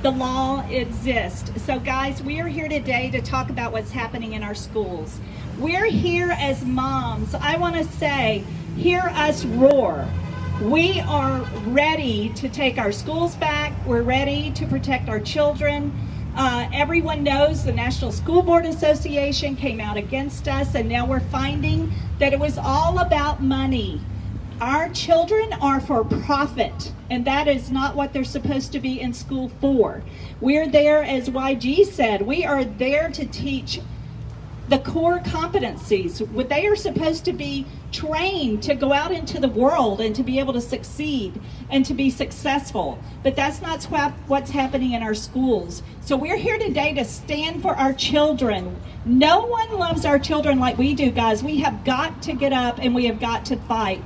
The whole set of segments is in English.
the law exists. So guys, we are here today to talk about what's happening in our schools. We're here as moms. I want to say, hear us roar. We are ready to take our schools back. We're ready to protect our children. Everyone knows the National School Board Association came out against us, and now we're finding that it was all about money. Our children are for profit, and that is not what they're supposed to be in school for. We're there, as YG said, we are there to teach the core competencies. They are supposed to be trained to go out into the world and to be able to succeed and to be successful. But that's not what's happening in our schools. So we're here today to stand for our children. No one loves our children like we do, guys. We have got to get up and we have got to fight.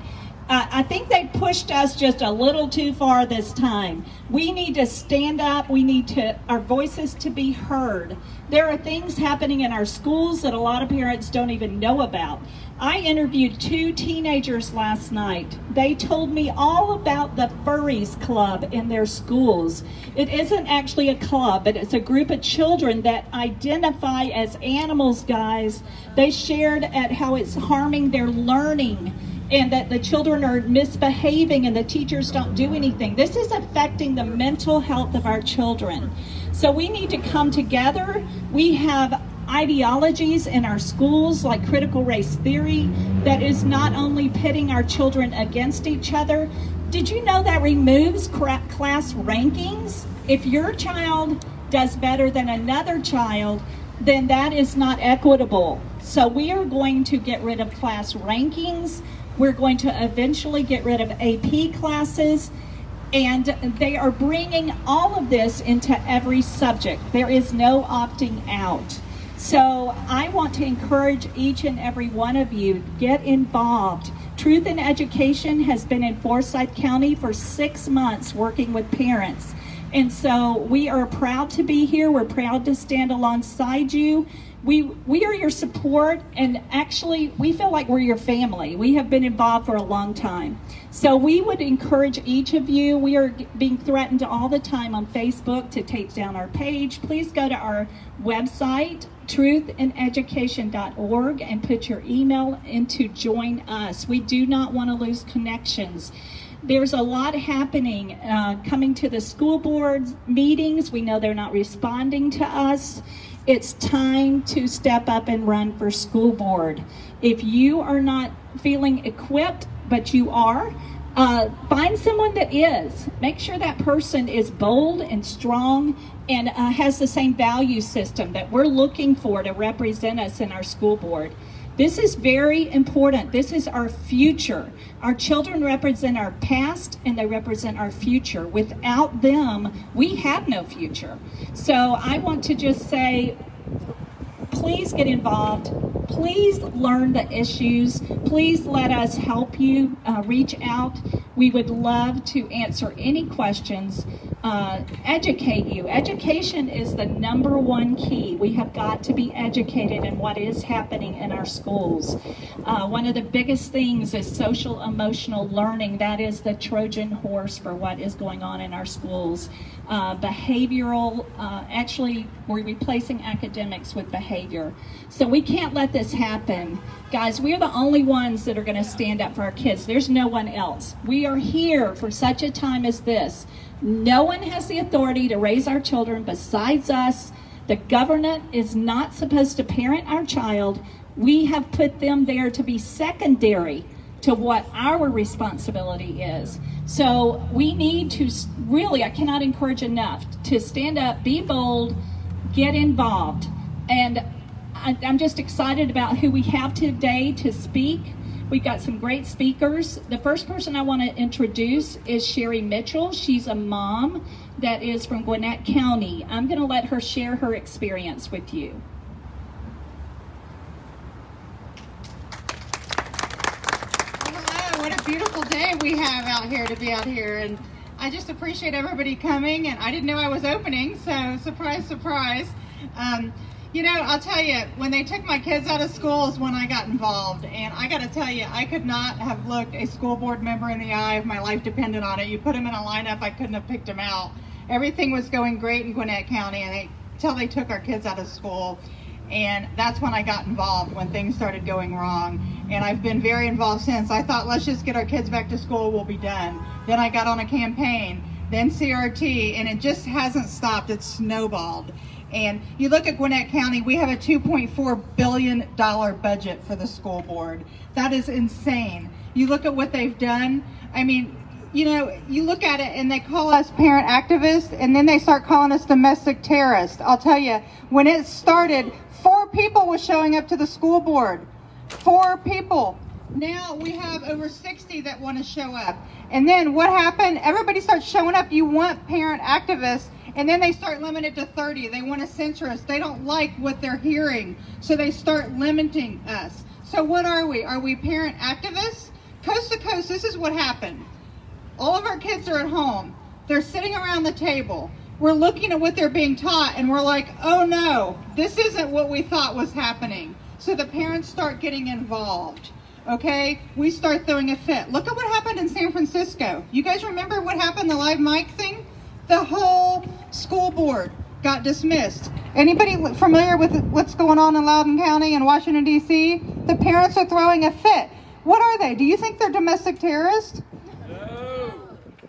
I think they pushed us just a little too far this time. We need to stand up. We need our voices to be heard. There are things happening in our schools that a lot of parents don't even know about. I interviewed 2 teenagers last night. They told me all about the Furries Club in their schools. It isn't actually a club, but it's a group of children that identify as animals, guys. They shared at how it's harming their learning, and that the children are misbehaving and the teachers don't do anything. This is affecting the mental health of our children. So we need to come together. We have ideologies in our schools like critical race theory that is not only pitting our children against each other. Did you know that removes class rankings? If your child does better than another child, then that is not equitable. So we are going to get rid of class rankings. We're going to eventually get rid of AP classes, and they are bringing all of this into every subject. There is no opting out. So I want to encourage each and every one of you, get involved. Truth in Education has been in Forsyth County for 6 months working with parents. And so we are proud to be here. We're proud to stand alongside you. We are your support, and actually we feel like we're your family. We have been involved for a long time. So we would encourage each of you. We are being threatened all the time on Facebook to take down our page. Please go to our website, truthineducation.org, and put your email in to join us. We do not want to lose connections. There's a lot happening coming to the school board meetings. We know they're not responding to us. It's time to step up and run for school board. If you are not feeling equipped, but you are, find someone that is. Make sure that person is bold and strong and has the same value system that we're looking for to represent us in our school board. This is very important. This is our future. Our children represent our past and they represent our future. Without them, we have no future. So I want to just say, please get involved. Please learn the issues. Please let us help you reach out. We would love to answer any questions, educate you. Education is the #1 key. We have got to be educated in what is happening in our schools. One of the biggest things is social emotional learning. That is the Trojan horse for what is going on in our schools. Behavioral, actually we're replacing academics with behavior. So we can't let this happen. Guys, we're the only ones that are going to stand up for our kids. There's no one else. We are here for such a time as this. No one has the authority to raise our children besides us. The government is not supposed to parent our child. We have put them there to be secondary to what our responsibility is. So we need to really, I cannot encourage enough to stand up, be bold, get involved. And I'm just excited about who we have today to speak. We've got some great speakers. The first person I want to introduce is Sherry Mitchell. She's a mom that is from Gwinnett County. I'm going to let her share her experience with you. Hello, what a beautiful day we have out here to be out here. And I just appreciate everybody coming, and I didn't know I was opening, so surprise, surprise. You know, I'll tell you, when they took my kids out of school is when I got involved. And I got to tell you, I could not have looked a school board member in the eye if my life depended on it. You put them in a lineup, I couldn't have picked them out. Everything was going great in Gwinnett County until they took our kids out of school. And that's when I got involved, when things started going wrong. And I've been very involved since. I thought, let's just get our kids back to school, we'll be done. Then I got on a campaign, then CRT, and it just hasn't stopped. It's snowballed. And you look at Gwinnett County, we have a $2.4 billion budget for the school board. That is insane. You look at what they've done. I mean, you know, you look at it and they call us parent activists, and then they start calling us domestic terrorists. I'll tell you, when it started, 4 people were showing up to the school board. 4 people. Now we have over 60 that want to show up. And then what happened? Everybody starts showing up. You want parent activists, and then they start limiting it to 30. They want to censor us. They don't like what they're hearing, so they start limiting us. So what are we? Are we parent activists? Coast to coast, this is what happened. All of our kids are at home. They're sitting around the table. We're looking at what they're being taught, and we're like, oh no, this isn't what we thought was happening. So the parents start getting involved, okay? We start throwing a fit. Look at what happened in San Francisco. You guys remember what happened, the live mic thing? The whole school board got dismissed. Anybody familiar with what's going on in Loudoun County and Washington, D.C.? The parents are throwing a fit. What are they? Do you think they're domestic terrorists?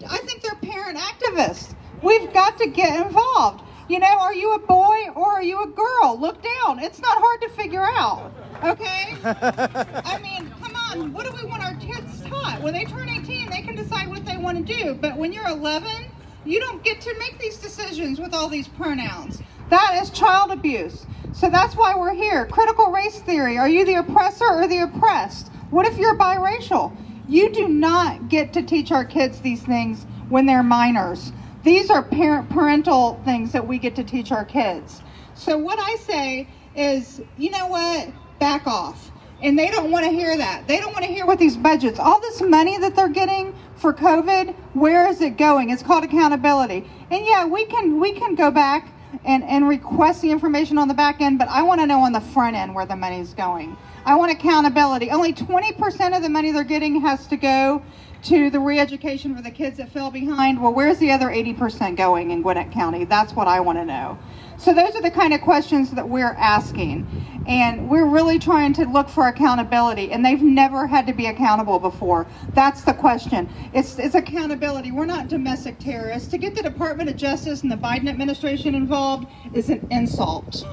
I think they're parent activists. We've got to get involved. You know, are you a boy or are you a girl? Look down. It's not hard to figure out, okay? I mean, come on. What do we want our kids taught? When they turn 18, they can decide what they want to do. But when you're 11, you don't get to make these decisions with all these pronouns. That is child abuse. So that's why we're here. Critical race theory. Are you the oppressor or the oppressed? What if you're biracial? You do not get to teach our kids these things when they're minors. These are parental things that we get to teach our kids. So what I say is, you know what? Back off. And they don't want to hear that. They don't want to hear what these budgets, all this money that they're getting for COVID, where is it going? It's called accountability. And yeah, we can go back and request the information on the back end, but I want to know on the front end where the money's going. I want accountability. Only 20% of the money they're getting has to go to the re-education for the kids that fell behind. Well, where's the other 80% going in Gwinnett County? That's what I want to know. So those are the kind of questions that we're asking. And we're really trying to look for accountability. And they've never had to be accountable before. That's the question. It's accountability. We're not domestic terrorists. To get the Department of Justice and the Biden administration involved is an insult.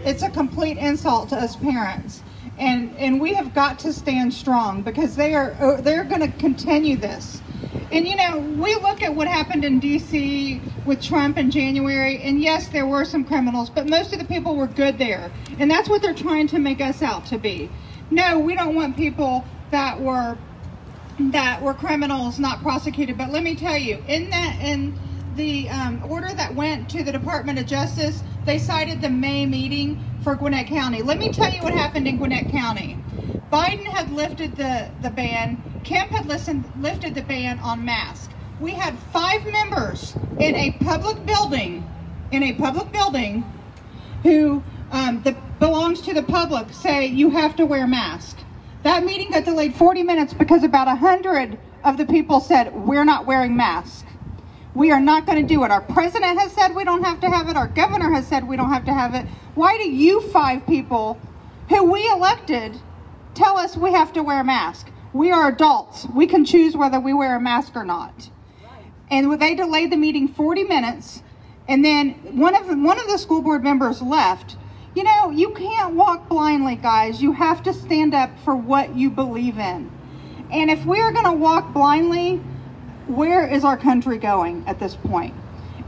It's a complete insult to us parents. And we have got to stand strong, because they're going to continue this. And you know, we look at what happened in D.C. with Trump in January, and yes, there were some criminals, but most of the people were good there. And that's what they're trying to make us out to be. No, we don't want people that were criminals not prosecuted. But let me tell you, in the order that went to the Department of Justice, they cited the May meeting for Gwinnett County. Let me tell you what happened in Gwinnett County. Biden had lifted the ban. Kemp had lifted the ban on masks. We had 5 members in a public building, who that belongs to the public, say you have to wear a mask. That meeting got delayed 40 minutes because about 100 of the people said, we're not wearing masks. We are not going to do it. Our president has said we don't have to have it. Our governor has said we don't have to have it. Why do you 5 people who we elected tell us we have to wear a mask? We are adults. We can choose whether we wear a mask or not. And they delayed the meeting 40 minutes, and then one of the school board members left. You know, you can't walk blindly, guys. You have to stand up for what you believe in. And if we are going to walk blindly, where is our country going at this point?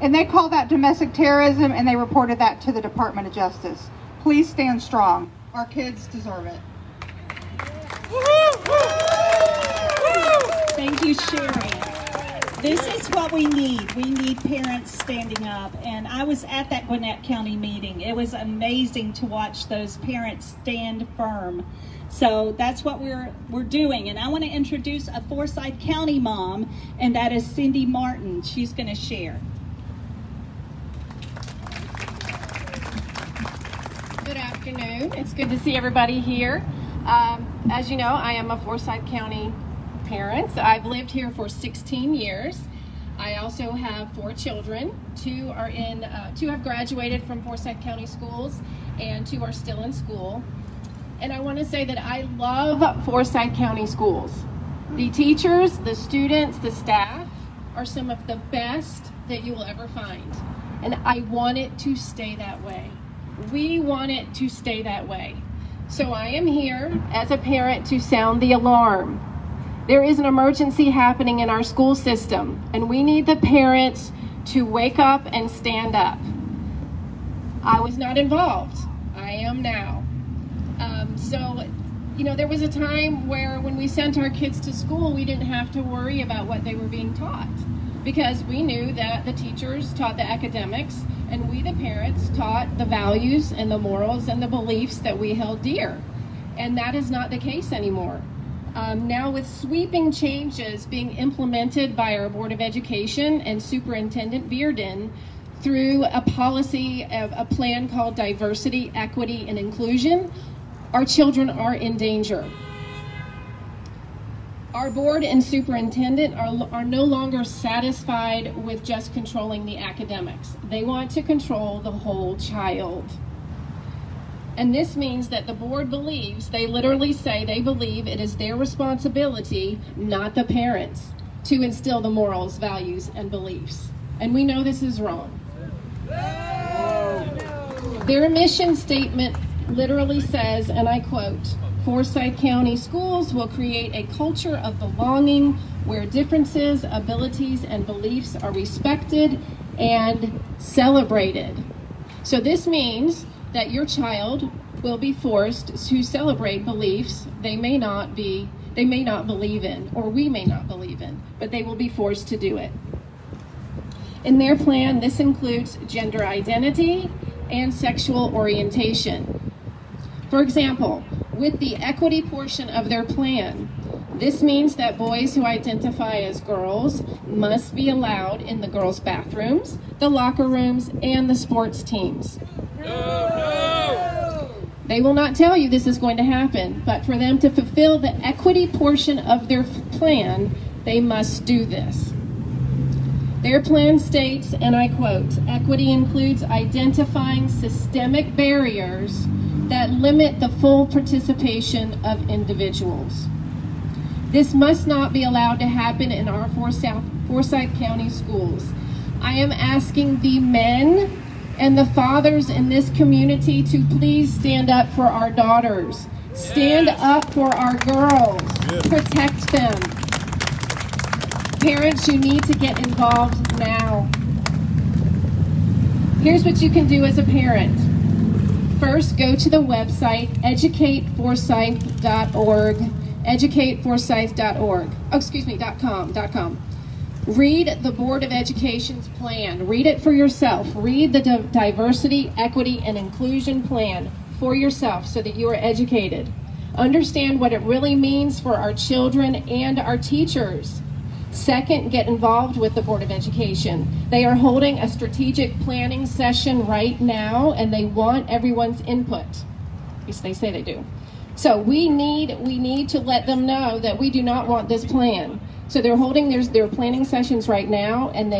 And they call that domestic terrorism, and they reported that to the Department of Justice. Please stand strong. Our kids deserve it. Thank you, Sherry. This is what we need. We need parents standing up. And I was at that Gwinnett County meeting. It was amazing to watch those parents stand firm. So that's what we're doing. And I want to introduce a Forsyth County mom, and that is Cindy Martin. She's going to share. Good afternoon. It's good to see everybody here. As you know, I am a Forsyth County parent. I've lived here for 16 years. I also have 4 children. 2 have graduated from Forsyth County Schools, and 2 are still in school. And I want to say that I love Forsyth County Schools. The teachers, the students, the staff are some of the best that you will ever find. And I want it to stay that way. We want it to stay that way. So I am here as a parent to sound the alarm. There is an emergency happening in our school system, and we need the parents to wake up and stand up. I was not involved. I am now. There was a time where when we sent our kids to school, we didn't have to worry about what they were being taught, because we knew that the teachers taught the academics, and we, the parents, taught the values and the morals and the beliefs that we held dear. And that is not the case anymore. Now, with sweeping changes being implemented by our Board of Education and Superintendent Bearden through a policy of a plan called Diversity, Equity, and Inclusion, our children are in danger. Our board and superintendent are no longer satisfied with just controlling the academics. They want to control the whole child. And this means that the board believes, they literally say they believe it is their responsibility, not the parents, to instill the morals, values, and beliefs. And we know this is wrong. Their mission statement literally says, and I quote, "Forsyth County Schools will create a culture of belonging where differences, abilities, and beliefs are respected and celebrated." So this means that your child will be forced to celebrate beliefs they may not believe in, or we may not believe in, but they will be forced to do it. In their plan, this includes gender identity and sexual orientation. For example, with the equity portion of their plan, this means that boys who identify as girls must be allowed in the girls' bathrooms, the locker rooms, and the sports teams. No! They will not tell you this is going to happen, but for them to fulfill the equity portion of their plan, they must do this. Their plan states, and I quote, "Equity includes identifying systemic barriers that limit the full participation of individuals. This must not be allowed to happen in our Forsyth County Schools." I am asking the men and the fathers in this community to please stand up for our daughters. Stand up for our girls. Protect them. Parents, you need to get involved now. Here's what you can do as a parent. First, go to the website, educateforsyth.org, educateforsyth.org, .com. Read the Board of Education's plan. Read it for yourself. Read the Diversity, Equity, and Inclusion plan for yourself so that you are educated. Understand what it really means for our children and our teachers. Second, get involved with the Board of Education. They are holding a strategic planning session right now, and they want everyone's input. At least they say they do. So we need to let them know that we do not want this plan. So they're holding their planning sessions right now, and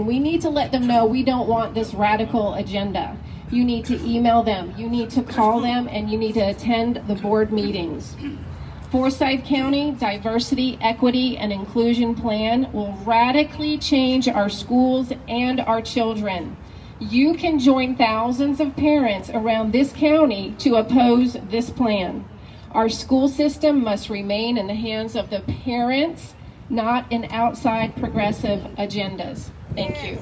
we need to let them know we don't want this radical agenda. You need to email them, you need to call them, and you need to attend the board meetings. Forsyth County Diversity, Equity, and Inclusion Plan will radically change our schools and our children. You can join thousands of parents around this county to oppose this plan. Our school system must remain in the hands of the parents, not in outside progressive agendas. Thank you.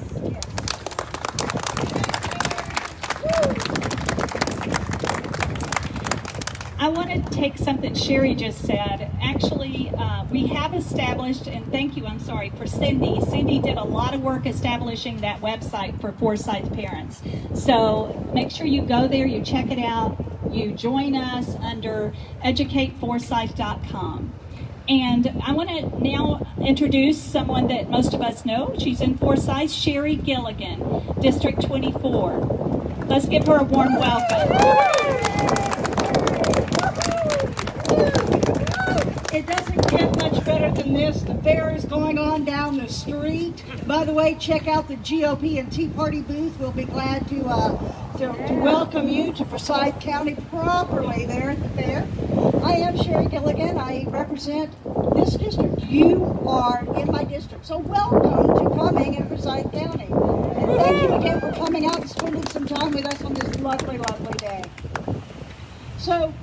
I want to take something Sherry just said. Actually, we have established, and thank you, I'm sorry, for Cindy. Cindy did a lot of work establishing that website for Forsyth parents. So make sure you go there, you check it out, you join us under educateforsyth.com. And I want to now introduce someone that most of us know. She's in Forsyth, Sherry Gilligan, District 24. Let's give her a warm welcome. It doesn't get much better than this. The fair is going on down the street. By the way, check out the GOP and Tea Party booth. We'll be glad to welcome you to Forsyth County properly there at the fair. I am Sherry Gilligan. I represent this district. You are in my district. So welcome to coming in Forsyth County. And thank you again for coming out and spending some time with us on this lovely, lovely day. So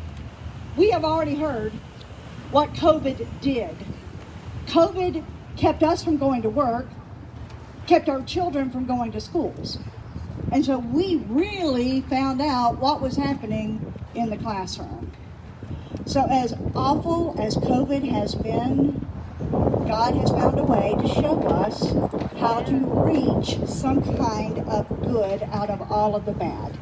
we have already heard what COVID did. COVID kept us from going to work, kept our children from going to schools. And so we really found out what was happening in the classroom. So as awful as COVID has been, God has found a way to show us how to reach some kind of good out of all of the bad.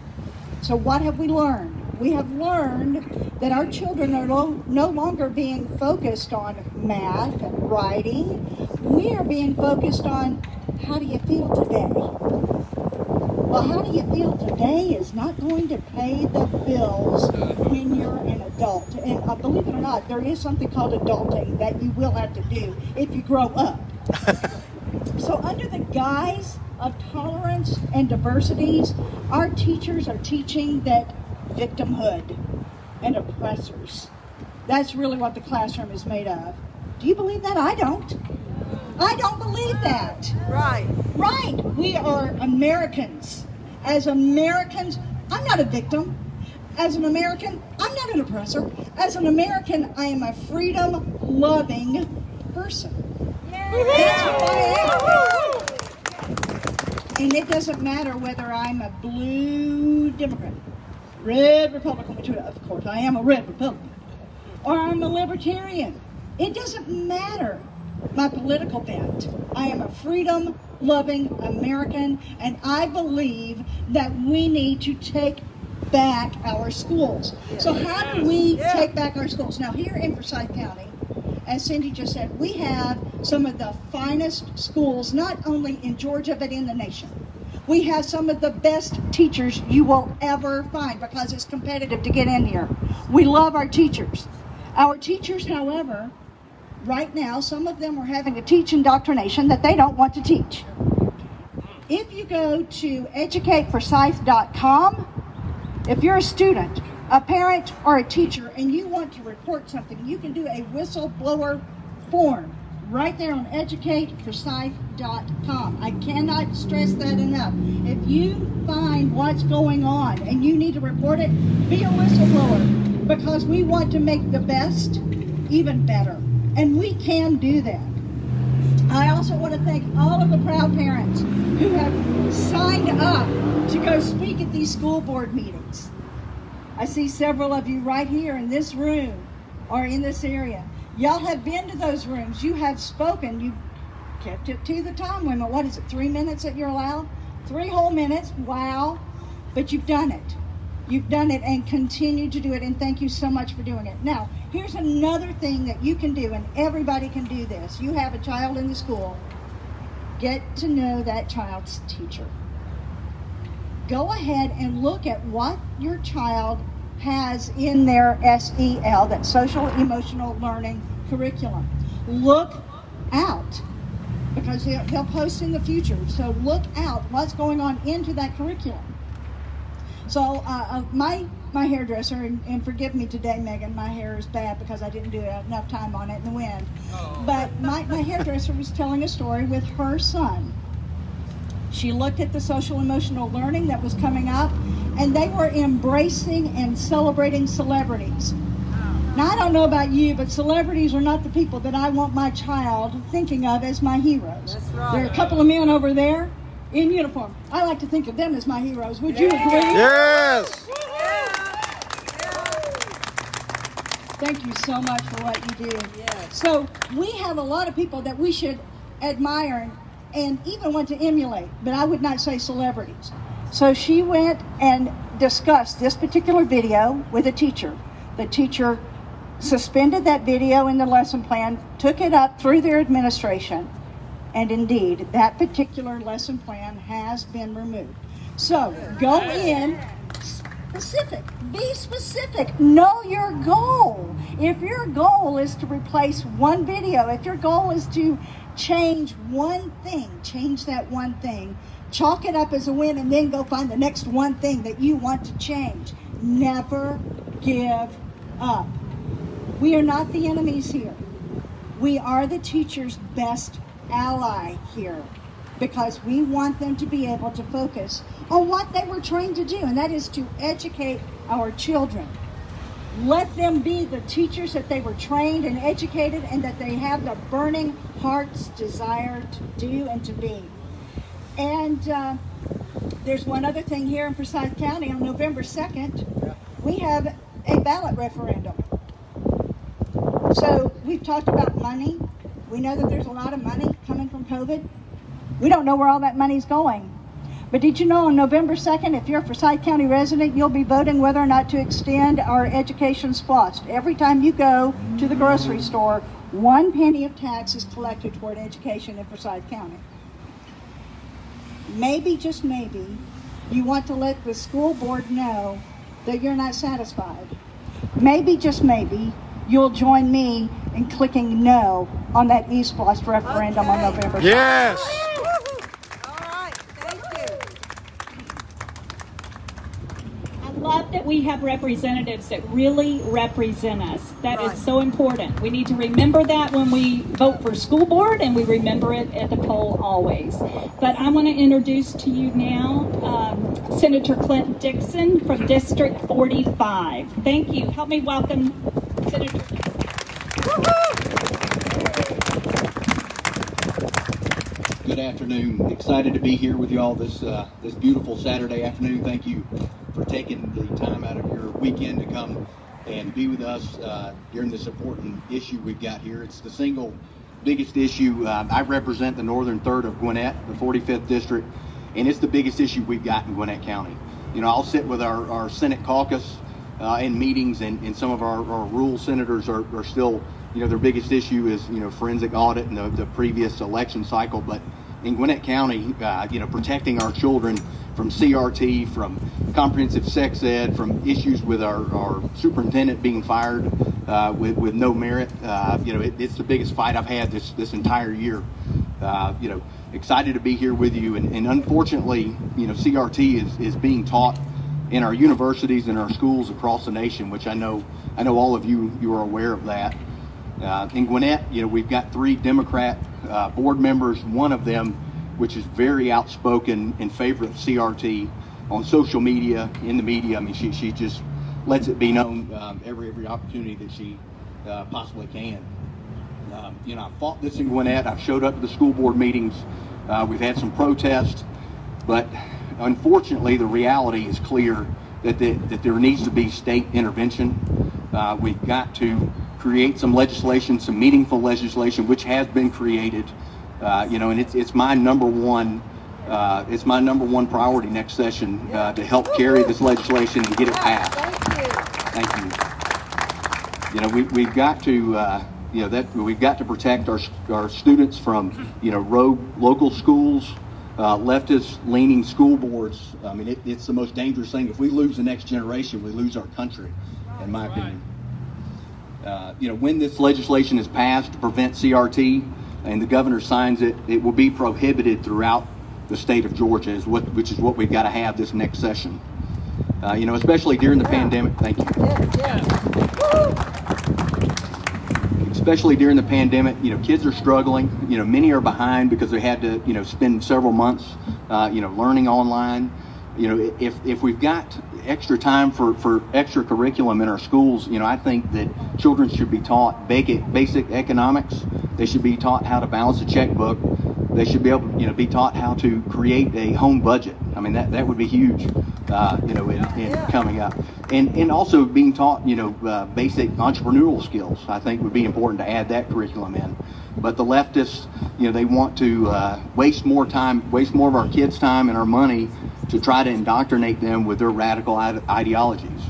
So what have we learned? We have learned that our children are no longer being focused on math and writing. We are being focused on, how do you feel today? Well, how do you feel today is not going to pay the bills when you're an adult. And believe it or not, there is something called adulting that you will have to do if you grow up. So under the guise of tolerance and diversities, our teachers are teaching that victimhood and oppressors. That's really what the classroom is made of. Do you believe that? I don't. I don't believe that. Right. Right. We are Americans. As Americans, I'm not a victim. As an American, I'm not an oppressor. As an American, I am a freedom-loving person. That's who I am. And it doesn't matter whether I'm a blue Democrat, red Republican, which of course I am a red Republican, or I'm a libertarian. It doesn't matter my political bent. I am a freedom-loving American, and I believe that we need to take back our schools. So how do we take back our schools? Now here in Forsyth County, as Cindy just said, we have some of the finest schools, not only in Georgia, but in the nation. We have some of the best teachers you will ever find because it's competitive to get in here. We love our teachers. Our teachers, however, right now, some of them are having to teach indoctrination that they don't want to teach. If you go to educateforsyth.com, if you're a student, a parent, or a teacher, and you want to report something, you can do a whistleblower form right there on educateforsyth.com. I cannot stress that enough. If you find what's going on and you need to report it, be a whistleblower, because we want to make the best even better. And we can do that. I also want to thank all of the proud parents who have signed up to go speak at these school board meetings. I see several of you right here in this room or in this area. Y'all have been to those rooms. You have spoken. You've kept it to the time limit. What is it, 3 minutes that you're allowed? 3 whole minutes. Wow. But you've done it. You've done it and continue to do it, and thank you so much for doing it. Now, here's another thing that you can do, and everybody can do this. You have a child in the school. Get to know that child's teacher. Go ahead and look at what your child has in their SEL, that social emotional learning curriculum. Look out, because they'll post in the future. So look out what's going on into that curriculum. So my hairdresser, and forgive me today, Megan, my hair is bad because I didn't do enough time on it in the wind. Oh. But my hairdresser was telling a story with her son. She looked at the social emotional learning that was coming up, and they were embracing and celebrating celebrities. Now, I don't know about you, but celebrities are not the people that I want my child thinking of as my heroes. That's right. There are a couple of men over there in uniform. I like to think of them as my heroes. Would you agree? Yes! Thank you so much for what you do. Yes. So we have a lot of people that we should admire and even want to emulate, but I would not say celebrities. So she went and discussed this particular video with a teacher. The teacher suspended that video in the lesson plan, took it up through their administration, and indeed, that particular lesson plan has been removed. So go in, specific. Be specific. Know your goal. If your goal is to replace one video, if your goal is to change one thing, change that one thing. Chalk it up as a win and then go find the next one thing that you want to change. Never give up. We are not the enemies here. We are the teacher's best ally here because we want them to be able to focus on what they were trained to do, and that is to educate our children. Let them be the teachers that they were trained and educated and that they have the burning heart's desire to do and to be. And there's one other thing here in Forsyth County. On November 2nd, we have a ballot referendum. So we've talked about money. We know that there's a lot of money coming from COVID. We don't know where all that money's going. But did you know on November 2nd, if you're a Forsyth County resident, you'll be voting whether or not to extend our education SPLOST. Every time you go to the grocery store, 1 penny of tax is collected toward education in Forsyth County. Maybe, just maybe, you want to let the school board know that you're not satisfied. Maybe, just maybe, you'll join me in clicking no on that eSPLOST referendum on November 2nd. Yes! Love that we have representatives that really represent us. That is so important. We need to remember that when we vote for school board, and we remember it at the poll always. But I want to introduce to you now Senator Clint Dixon from District 45. Thank you. Help me welcome Senator Dixon. Good afternoon. Excited to be here with you all this beautiful Saturday afternoon. Thank you for taking the time out of your weekend to come and be with us during this important issue we've got here. It's the single biggest issue. I represent the northern third of Gwinnett, the 45th district, and it's the biggest issue we've got in Gwinnett County. You know, I'll sit with our Senate caucus in meetings, and some of our rural senators are still, you know, their biggest issue is, you know, forensic audit and the previous election cycle. But in Gwinnett County, you know, protecting our children from CRT, from comprehensive sex ed, from issues with our superintendent being fired with no merit. You know, it's the biggest fight I've had this entire year. You know, excited to be here with you. And unfortunately, you know, CRT is being taught in our universities and our schools across the nation, which I know all of you are aware of that. In Gwinnett, you know, we've got 3 Democrat board members, one of them which is very outspoken in favor of CRT on social media, in the media. I mean, she just lets it be known every opportunity that she possibly can. You know, I've fought this in Gwinnett. I've showed up to the school board meetings. We've had some protests, but unfortunately, the reality is clear that there needs to be state intervention. We've got to create some legislation, some meaningful legislation, which has been created. You know, and it's my number one priority next session to help carry this legislation and get it passed. Thank you. You know, we've got to you know, we've got to protect our students from, you know, rogue local schools, leftist-leaning school boards. I mean, it's the most dangerous thing. If we lose the next generation, we lose our country, in my opinion. You know, when this legislation is passed to prevent CRT and the governor signs it, it will be prohibited throughout the state of Georgia, which is what we've got to have this next session. You know, especially during the pandemic. Thank you. Especially during the pandemic, you know, kids are struggling. You know, many are behind because they had to, you know, spend several months, you know, learning online. You know, if we've got extra time for extra curriculum in our schools, you know, I think that children should be taught basic economics. They should be taught how to balance a checkbook. They should be able to, you know, be taught how to create a home budget. I mean, that would be huge, you know, in coming up. And also being taught, you know, basic entrepreneurial skills, I think would be important to add that curriculum in. But the leftists, you know, they want to waste more of our kids' time and our money to try to indoctrinate them with their radical ideologies.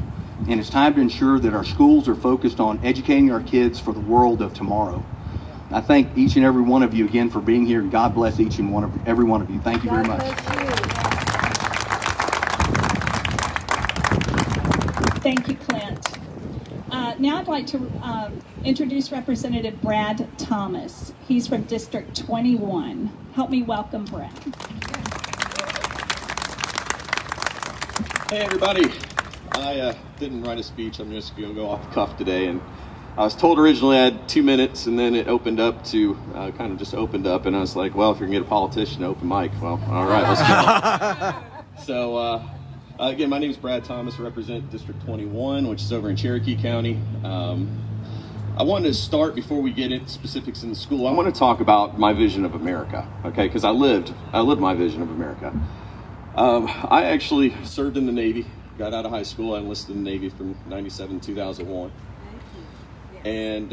And it's time to ensure that our schools are focused on educating our kids for the world of tomorrow. I thank each and every one of you again for being here, and God bless each and every one of you. Thank you very much. Thank you, Clint. Now I'd like to introduce Representative Brad Thomas. He's from District 21. Help me welcome Brad. Hey everybody, I didn't write a speech. I'm just going to go off the cuff today, and I was told originally I had 2 minutes, and then it opened up to kind of just opened up, and I was like, well, if you're gonna get a politician to open mic, well, all right, let's go. So again, my name is Brad Thomas. I represent District 21, which is over in Cherokee County. I wanted to start, before we get into specifics in the school, I want to talk about my vision of America, okay? Because I lived my vision of America. I actually served in the Navy, got out of high school. I enlisted in the Navy from 97 to 2001. And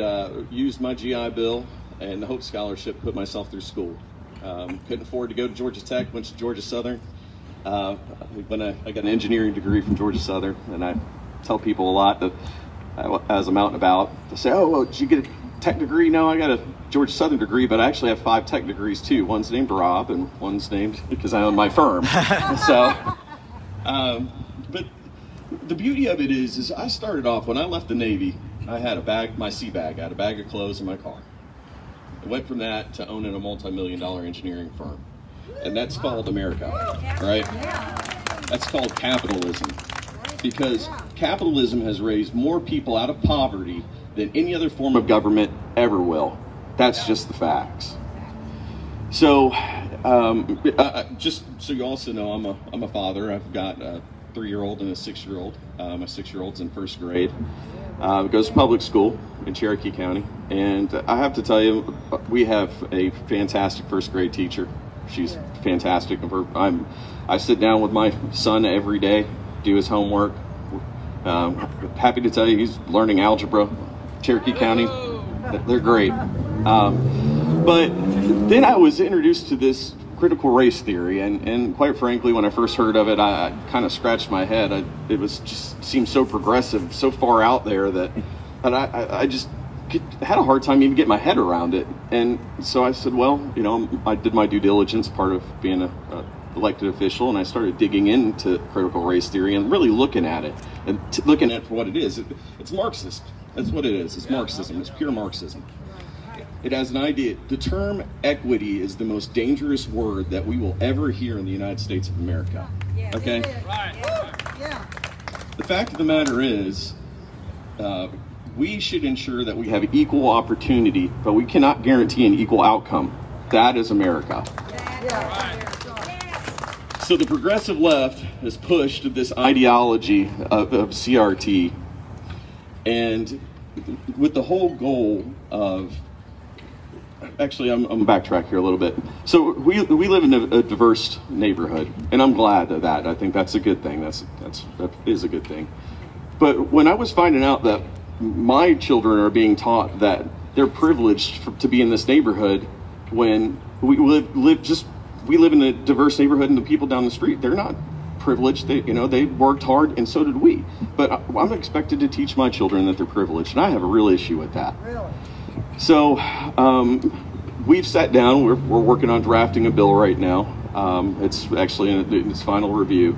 used my GI Bill and the Hope Scholarship to put myself through school. Couldn't afford to go to Georgia Tech, went to Georgia Southern. When I got an engineering degree from Georgia Southern, and I tell people a lot that as I'm out and about, they say, oh, well, did you get a tech degree? No, I got a Georgia Southern degree, but I actually have 5 tech degrees too. One's named Rob, and one's named because I own my firm. So, but the beauty of it is I started off, when I left the Navy, I had a bag, my sea bag. I had a bag of clothes in my car. I went from that to owning a multi-million-dollar engineering firm. And that's called America, right? That's called capitalism. Because capitalism has raised more people out of poverty than any other form of government ever will. That's just the facts. So, just so you also know, I'm a father. I've got a 3-year-old and a 6-year-old. My 6-year-old's in 1st grade. Goes to public school in Cherokee County, and I have to tell you, we have a fantastic 1st grade teacher. She's fantastic. I sit down with my son every day, do his homework. Happy to tell you, he's learning algebra. Cherokee County, they're great. But then I was introduced to this critical race theory, and quite frankly, when I first heard of it, I kind of scratched my head. It was just seemed so progressive, so far out there that I just had a hard time even getting my head around it. And so I said, well, you know, I did my due diligence, part of being a elected official, and I started digging into critical race theory and really looking at it and looking at it for what it is. It's Marxist. That's what it is. It's Marxism. It's pure Marxism. It has an idea. The term equity is the most dangerous word that we will ever hear in the United States of America. Okay? The fact of the matter is, we should ensure that we have equal opportunity, but we cannot guarantee an equal outcome. That is America. So the progressive left has pushed this ideology of CRT, and with the whole goal of, actually, I'm backtrack here a little bit. So we live in a diverse neighborhood, and I'm glad of that. I think that's a good thing. That is a good thing. But when I was finding out that my children are being taught that they're privileged to be in this neighborhood, when we live in a diverse neighborhood, and the people down the street, they're not privileged. They worked hard, and so did we. But I'm expected to teach my children that they're privileged, and I have a real issue with that. Really? So we've sat down. We're working on drafting a bill right now. It's actually in its final review,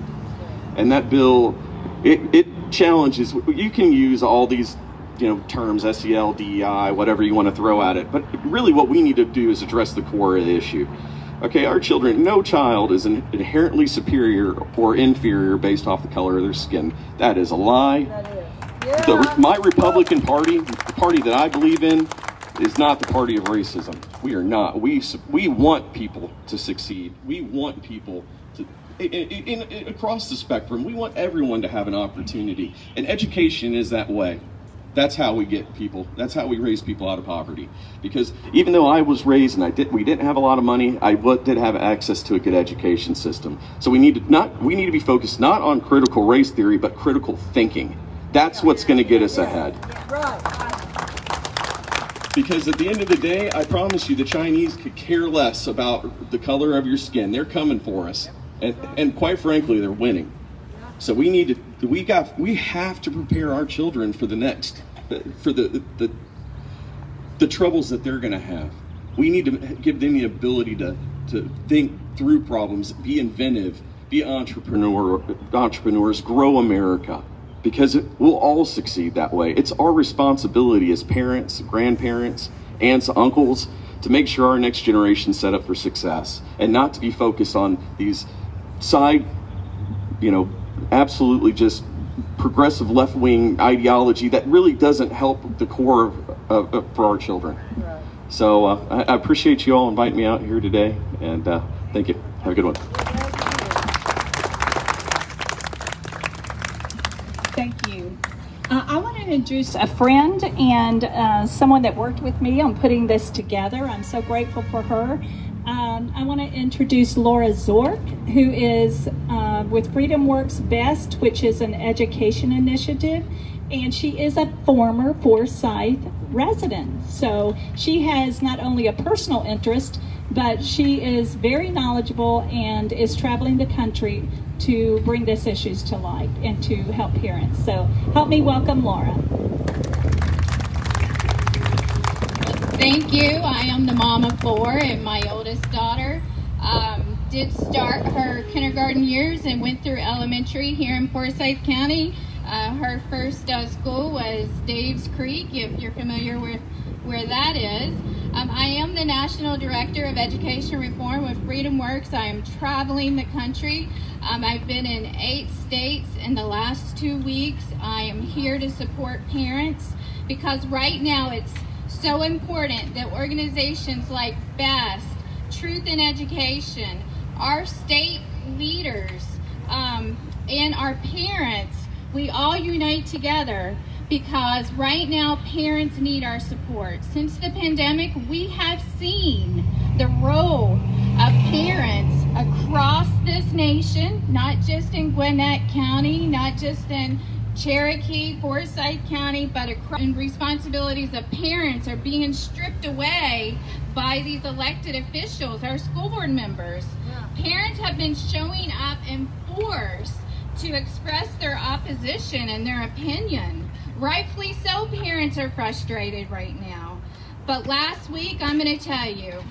and that bill it challenges. You can use all these terms, SEL, DEI, whatever you want to throw at it, but really what we need to do is address the core of the issue. Okay, our children, no child is inherently superior or inferior based off the color of their skin. That is a lie. That is. My Republican Party, the party that I believe in, is not the party of racism. We are not. We want people to succeed. We want people to, across the spectrum, we want everyone to have an opportunity. And education is that way. That's how we get people. That's how we raise people out of poverty. Because even though I was raised and we didn't have a lot of money, I did have access to a good education system. So we need to be focused not on critical race theory, but critical thinking. That's what's going to get us ahead. Because at the end of the day, I promise you, the Chinese could care less about the color of your skin. They're coming for us, and quite frankly, they're winning. So we have to prepare our children for the troubles that they're going to have. We need to give them the ability to think through problems, be inventive, be entrepreneurs, grow America. because we'll all succeed that way. It's our responsibility as parents, grandparents, aunts, uncles, to make sure our next generation is set up for success, and not to be focused on these side, absolutely just progressive left-wing ideology that really doesn't help the core for our children. Right. So I appreciate you all inviting me out here today, and thank you. Have a good one. Thank you. I want to introduce a friend and someone that worked with me on putting this together. I'm so grateful for her. I want to introduce Laura Zork, who is with Freedom Works Best, which is an education initiative, and she is a former Forsyth resident. So she has not only a personal interest, but she is very knowledgeable and is traveling the country to bring these issues to light and to help parents. So help me welcome Laura. Thank you. I am the mom of 4, and my oldest daughter did start her kindergarten years and went through elementary here in Forsyth County. Her first school was Dave's Creek, if you're familiar with where that is. I am the National Director of Education Reform with Freedom Works. I am traveling the country. I've been in 8 states in the last 2 weeks. I am here to support parents because right now it's so important that organizations like BEST, Truth in Education, our state leaders, and our parents, we all unite together, because right now parents need our support. Since the pandemic, we have seen the role of parents across this nation, not just in Gwinnett County, not just in Cherokee, Forsyth County, but and responsibilities of parents are being stripped away by these elected officials, our school board members. Yeah. Parents have been showing up in force to express their opposition and their opinion. Rightfully so, parents are frustrated right now. But last week, I'm going to tell you,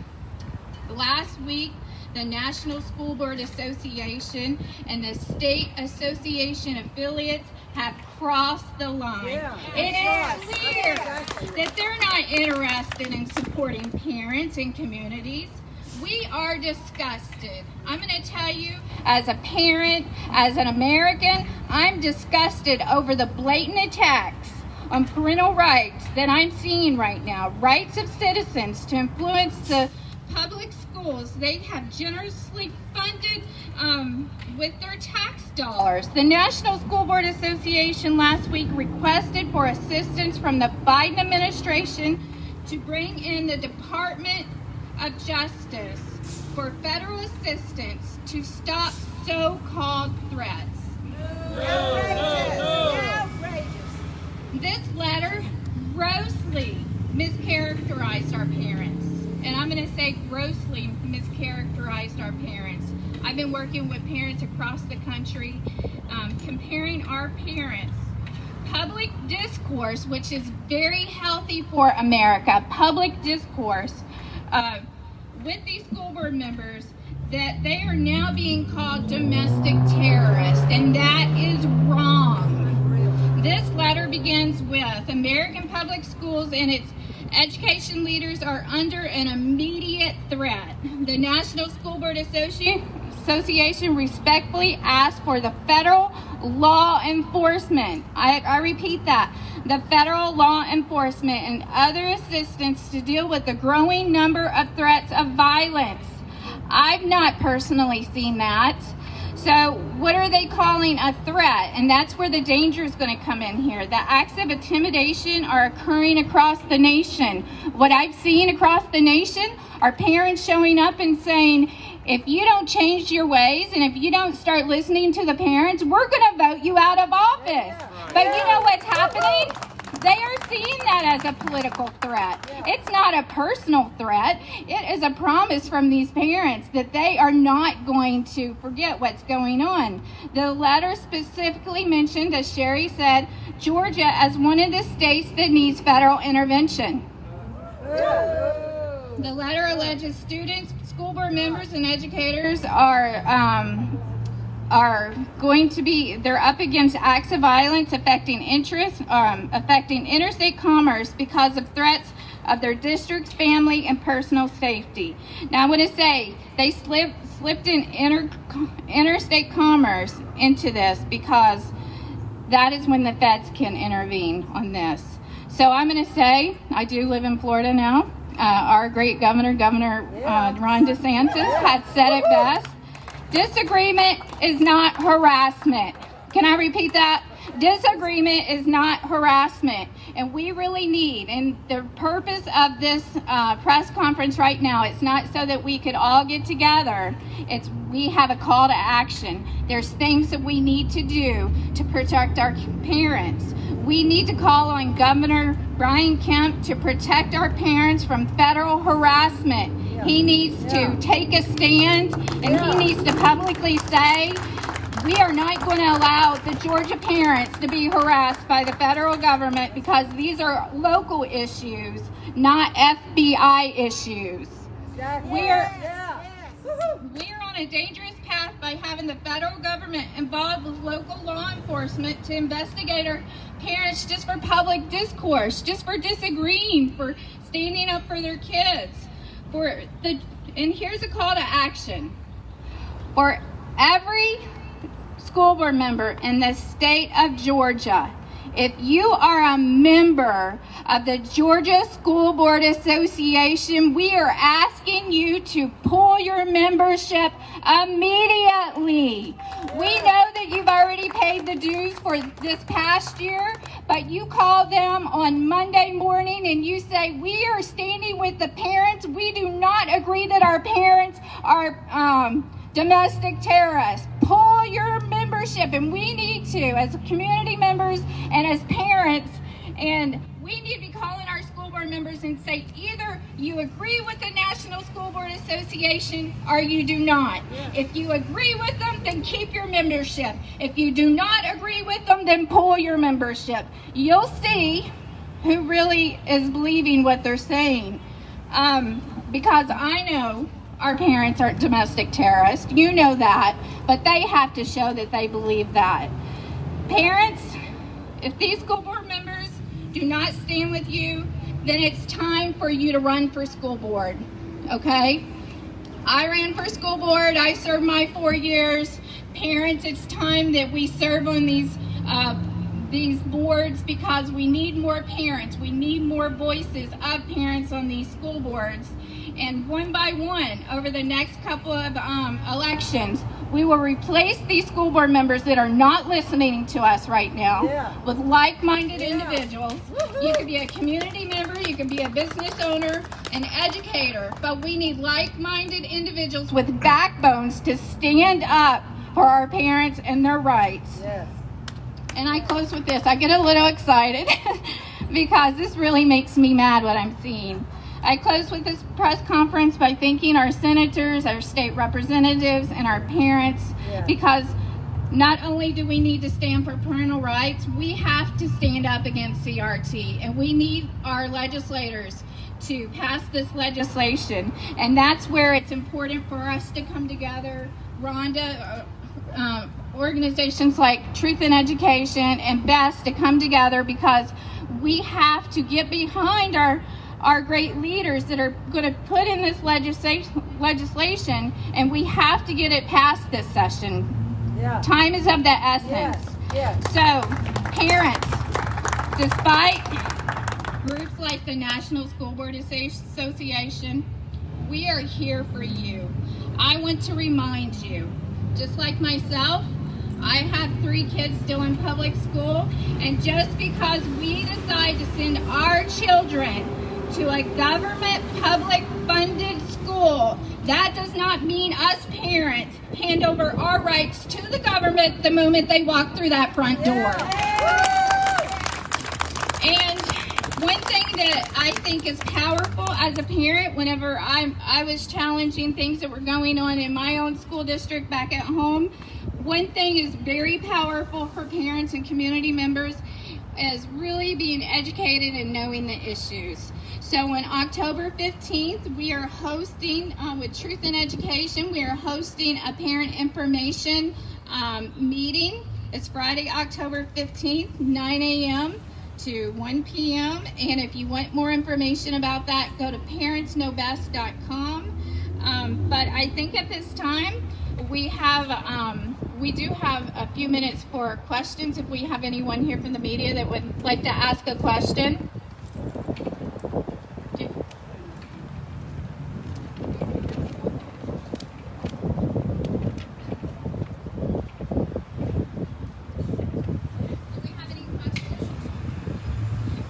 last week, the National School Board Association and the State Association affiliates have crossed the line. Yeah. It is clear that they're not interested in supporting parents and communities. We are disgusted. I'm going to tell you, as a parent, as an American, I'm disgusted over the blatant attacks on parental rights that I'm seeing right now. Rights of citizens to influence the public schools they have generously funded with their tax dollars. The National School Board Association last week requested for assistance from the Biden administration to bring in the Department of Justice for federal assistance to stop so-called threats. Outrageous. This letter grossly mischaracterized our parents. And I'm going to say grossly mischaracterized our parents. I've been working with parents across the country, comparing our parents. Public discourse, which is very healthy for America, public discourse with these school board members, that they are now being called domestic terrorists, and that is wrong. This letter begins with American public schools and its education leaders are under an immediate threat. The National School Board Association respectfully asks for the federal law enforcement, I repeat that, the federal law enforcement and other assistance to deal with the growing number of threats of violence. I've not personally seen that. So what are they calling a threat? And that's where the danger is going to come in here. The acts of intimidation are occurring across the nation. What I've seen across the nation are parents showing up and saying, if you don't change your ways and if you don't start listening to the parents, we're going to vote you out of office. But you know what's happening? They are seeing that as a political threat. It's not a personal threat. It is a promise from these parents that they are not going to forget what's going on. The letter specifically mentioned, as Sherry said, Georgia as one of the states that needs federal intervention. The letter alleges students, school board members, and educators are are going to be, they're up against acts of violence affecting interstate commerce because of threats of their district's family and personal safety. Now I want to say they slipped in interstate commerce into this because that is when the feds can intervene on this. So I'm going to say, I do live in Florida now. Our great Governor Ron DeSantis had said it best. Disagreement is not harassment. Can I repeat that? Disagreement is not harassment. And we really need, and the purpose of this press conference right now, it's not so that we could all get together. It's we have a call to action. There's things that we need to do to protect our parents. We need to call on Governor Brian Kemp to protect our parents from federal harassment. He needs to take a stand, and he needs to publicly say, we are not going to allow the Georgia parents to be harassed by the federal government because these are local issues, not FBI issues. We're on a dangerous path by having the federal government involved with local law enforcement to investigate our parents just for public discourse, just for disagreeing, for standing up for their kids. And here's a call to action. For every school board member in the state of Georgia, if you are a member of the Georgia School Board Association, we are asking you to pull your membership immediately. We know that you've already paid the dues for this past year, but you call them on Monday morning and you say, we are standing with the parents. We do not agree that our parents are domestic terrorists. Pull your membership, and we need to, as community members and as parents, and we need to be calling our school board members and say, either you agree with the National School Board Association or you do not. If you agree with them, then keep your membership. If you do not agree with them, then pull your membership. You'll see who really is believing what they're saying. Because I know our parents aren't domestic terrorists. You know that. But they have to show that they believe that. Parents, if these school board members do not stand with you, then it's time for you to run for school board. Okay? I ran for school board. I served my 4 years. Parents, it's time that we serve on these boards because we need more parents. We need more voices of parents on these school boards. And one by one, over the next couple of elections, we will replace these school board members that are not listening to us right now with like-minded individuals. You could be a community member, you could be a business owner, an educator, but we need like-minded individuals with backbones to stand up for our parents and their rights. And I close with this. I get a little excited because this really makes me mad what I'm seeing. I close with this press conference by thanking our senators, our state representatives, and our parents because not only do we need to stand for parental rights, we have to stand up against CRT, and we need our legislators to pass this legislation. And that's where it's important for us to come together. Rhonda, organizations like Truth in Education and BEST to come together because we have to get behind our great leaders that are going to put in this legislation, and we have to get it passed this session. Time is of the essence. So, parents, despite groups like the National School Board Association, we are here for you. I want to remind you, just like myself, I have 3 kids still in public school, and just because we decide to send our children to a government public funded school, that does not mean us parents hand over our rights to the government the moment they walk through that front door. And one thing that I think is powerful as a parent, whenever I was challenging things that were going on in my own school district back at home, one thing is very powerful for parents and community members is really being educated and knowing the issues. So on October 15th, we are hosting, with Truth in Education, we are hosting a parent information meeting. It's Friday, October 15th, 9 a.m. to 1 p.m. And if you want more information about that, go to parentsknowbest.com. But I think at this time, we do have a few minutes for questions. If we have anyone here from the media that would like to ask a question.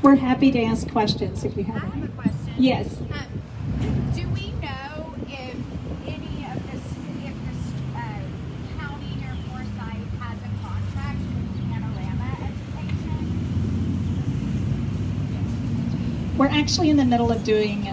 We're happy to ask questions if you have any. I have a question. Yes. Do we know if any of this, if this county near Forsyth has a contract with Panorama Education? We're actually in the middle of doing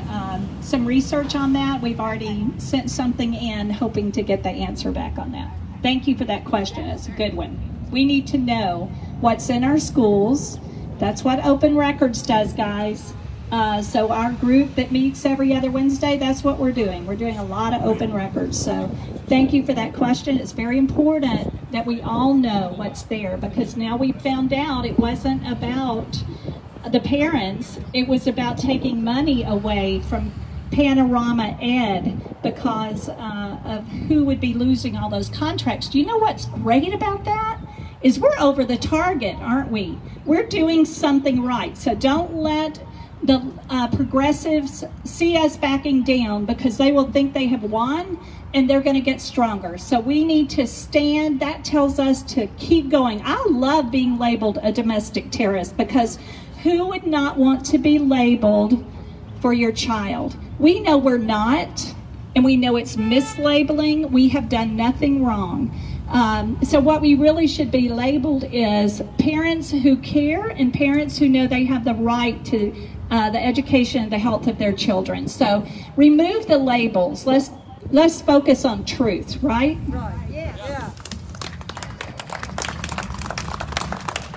some research on that. We've already sent something in hoping to get the answer back on that. Thank you for that question. It's a good one. We need to know what's in our schools. That's what Open Records does, guys. So our group that meets every other Wednesday, that's what we're doing. We're doing a lot of open records. So thank you for that question. It's very important that we all know what's there, because now we found out it wasn't about the parents. It was about taking money away from Panorama Ed because of who would be losing all those contracts. Do you know what's great about that? Is we're over the target, aren't we? We're doing something right. So don't let the progressives see us backing down, because they will think they have won and they're going to get stronger. So we need to stand. That tells us to keep going. I love being labeled a domestic terrorist, because who would not want to be labeled for your child? We know we're not, and we know it's mislabeling. We have done nothing wrong. So what we really should be labeled is parents who care and parents who know they have the right to the education and the health of their children. So remove the labels. Let's focus on truth, right? Right. Yeah.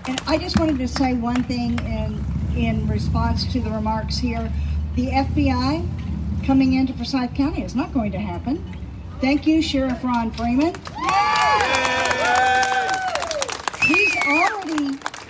And I just wanted to say one thing in response to the remarks here. The FBI coming into Forsyth County is not going to happen. Thank you, Sheriff Ron Freeman.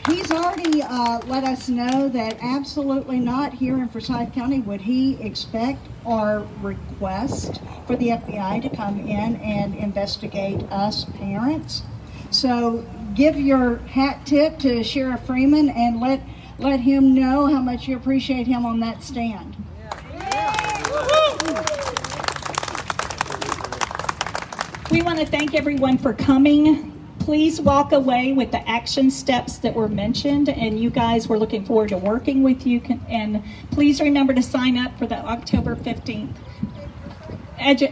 He's already let us know that absolutely not here in Forsyth County would he expect or request for the FBI to come in and investigate us parents. So give your hat tip to Sheriff Freeman and let him know how much you appreciate him on that stand. We want to thank everyone for coming. Please walk away with the action steps that were mentioned, and you guys, we're looking forward to working with you. And please remember to sign up for the October 15th.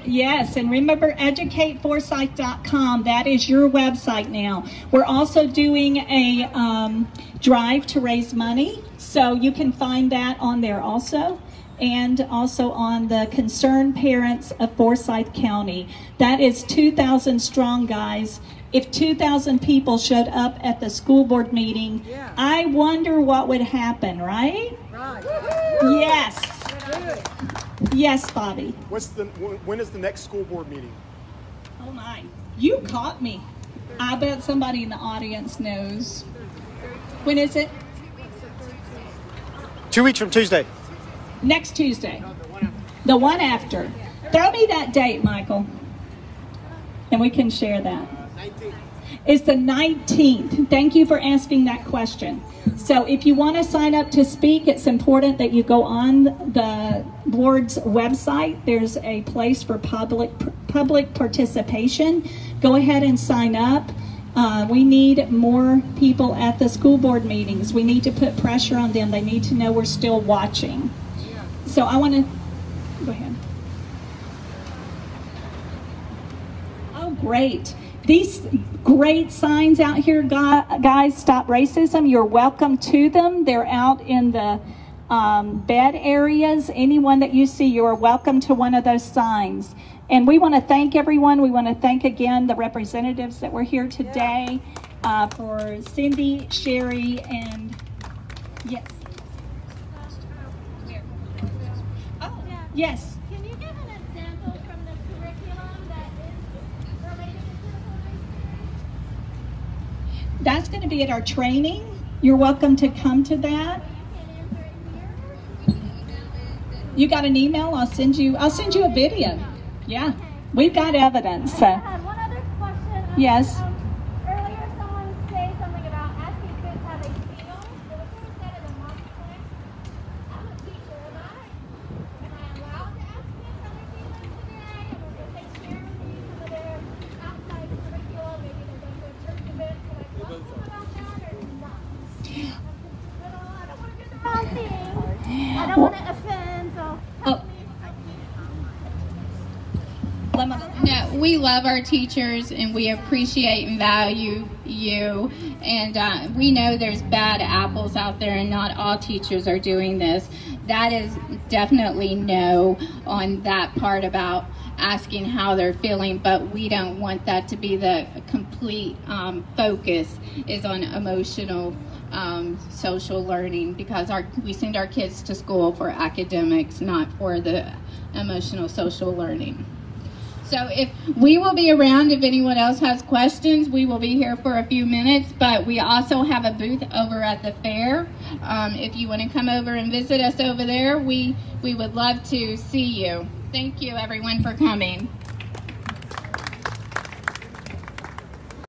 Yes, and remember, educateforsyth.com. That is your website now. We're also doing a drive to raise money, so you can find that on there also. And also on the Concerned Parents of Forsyth County. That is 2,000 strong, guys. If 2,000 people showed up at the school board meeting, I wonder what would happen, right? Right. Yes. Yes, Bobby. When is the next school board meeting? Oh my, you caught me. I bet somebody in the audience knows. When is it? 2 weeks from Tuesday. Next Tuesday. The one after. Throw me that date, Michael. And we can share that. 19th. It's the 19th. Thank you for asking that question. So if you want to sign up to speak, it's important that you go on the board's website. There's a place for public participation. Go ahead and sign up. We need more people at the school board meetings. We need to put pressure on them. They need to know we're still watching. So I want to, go ahead. Oh, great. These great signs out here, guys, stop racism. You're welcome to them. They're out in the bed areas. Anyone that you see, you're welcome to one of those signs. And we want to thank everyone. We want to thank again the representatives that were here today for Cindy, Sherry, and yes. Oh, yes. Can you give an example from the curriculum that is related to critical race That's going to be at our training. You're welcome to come to that. You got an email? I'll send you a video. Yeah, we've got evidence. I had one other question. Yes. Earlier someone said something about asking kids how they feel. It was sort of said in the marketplace. I'm a teacher, am I allowed to ask kids how they're feeling today? And if they share with me some of their outside curriculum, maybe they're going to a church event, can I talk to them about that or not? I don't want to do the wrong thing. I don't want to offend, so help me. No, we love our teachers and we appreciate and value you, and we know there's bad apples out there and not all teachers are doing this. That is definitely no on that part about asking how they're feeling, but we don't want that to be the complete focus is on emotional social learning, because we send our kids to school for academics, not for the emotional social learning. So if we will be around, if anyone else has questions, we will be here for a few minutes, but we also have a booth over at the fair. If you want to come over and visit us over there, we would love to see you. Thank you everyone for coming.